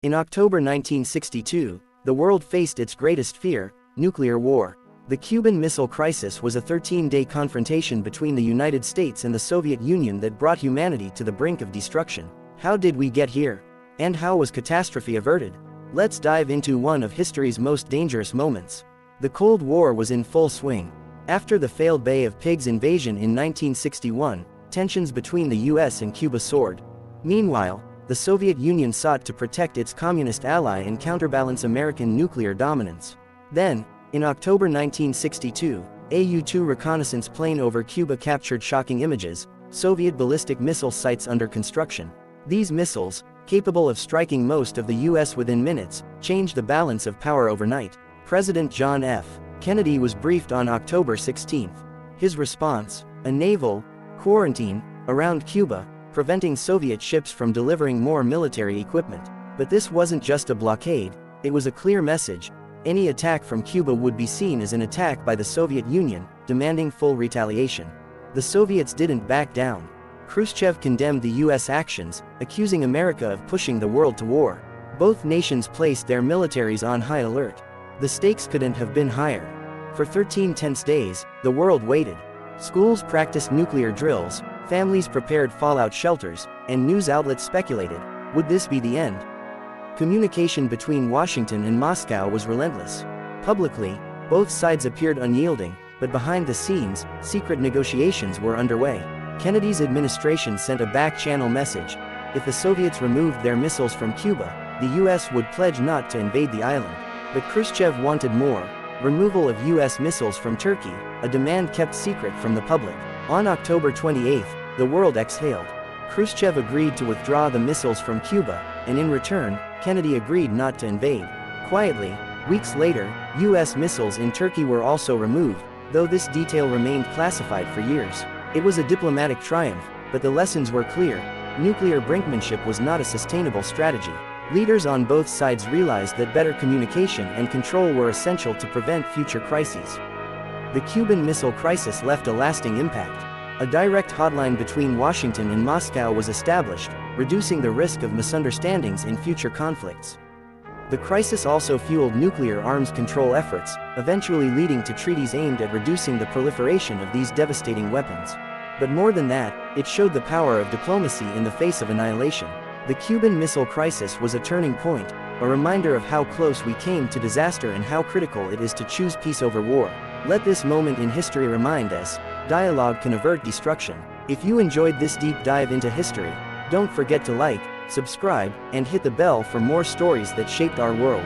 In October 1962, the world faced its greatest fear, nuclear war. The Cuban Missile Crisis was a 13-day confrontation between the United States and the Soviet Union that brought humanity to the brink of destruction. How did we get here? And how was catastrophe averted? Let's dive into one of history's most dangerous moments. The Cold War was in full swing. After the failed Bay of Pigs invasion in 1961, tensions between the US and Cuba soared. Meanwhile, the Soviet Union sought to protect its communist ally and counterbalance American nuclear dominance. Then, in October 1962, a U-2 reconnaissance plane over Cuba captured shocking images: Soviet ballistic missile sites under construction. These missiles, capable of striking most of the US within minutes, changed the balance of power overnight. President John F. Kennedy was briefed on October 16. His response: a naval quarantine around Cuba, preventing Soviet ships from delivering more military equipment. But this wasn't just a blockade, it was a clear message. Any attack from Cuba would be seen as an attack by the Soviet Union, demanding full retaliation. The Soviets didn't back down. Khrushchev condemned the US actions, accusing America of pushing the world to war. Both nations placed their militaries on high alert. The stakes couldn't have been higher. For 13 tense days, the world waited. Schools practiced nuclear drills, families prepared fallout shelters, and news outlets speculated, would this be the end? Communication between Washington and Moscow was relentless. Publicly, both sides appeared unyielding, but behind the scenes, secret negotiations were underway. Kennedy's administration sent a back-channel message: if the Soviets removed their missiles from Cuba, the US would pledge not to invade the island. But Khrushchev wanted more: removal of US missiles from Turkey, a demand kept secret from the public. On October 28, the world exhaled. Khrushchev agreed to withdraw the missiles from Cuba, and in return, Kennedy agreed not to invade. Quietly, weeks later, US missiles in Turkey were also removed, though this detail remained classified for years. It was a diplomatic triumph, but the lessons were clear: nuclear brinkmanship was not a sustainable strategy. Leaders on both sides realized that better communication and control were essential to prevent future crises. The Cuban Missile Crisis left a lasting impact. A direct hotline between Washington and Moscow was established, reducing the risk of misunderstandings in future conflicts. The crisis also fueled nuclear arms control efforts, eventually leading to treaties aimed at reducing the proliferation of these devastating weapons. But more than that, it showed the power of diplomacy in the face of annihilation. The Cuban Missile Crisis was a turning point, a reminder of how close we came to disaster and how critical it is to choose peace over war. Let this moment in history remind us: dialogue can avert destruction. If you enjoyed this deep dive into history, don't forget to like, subscribe, and hit the bell for more stories that shaped our world.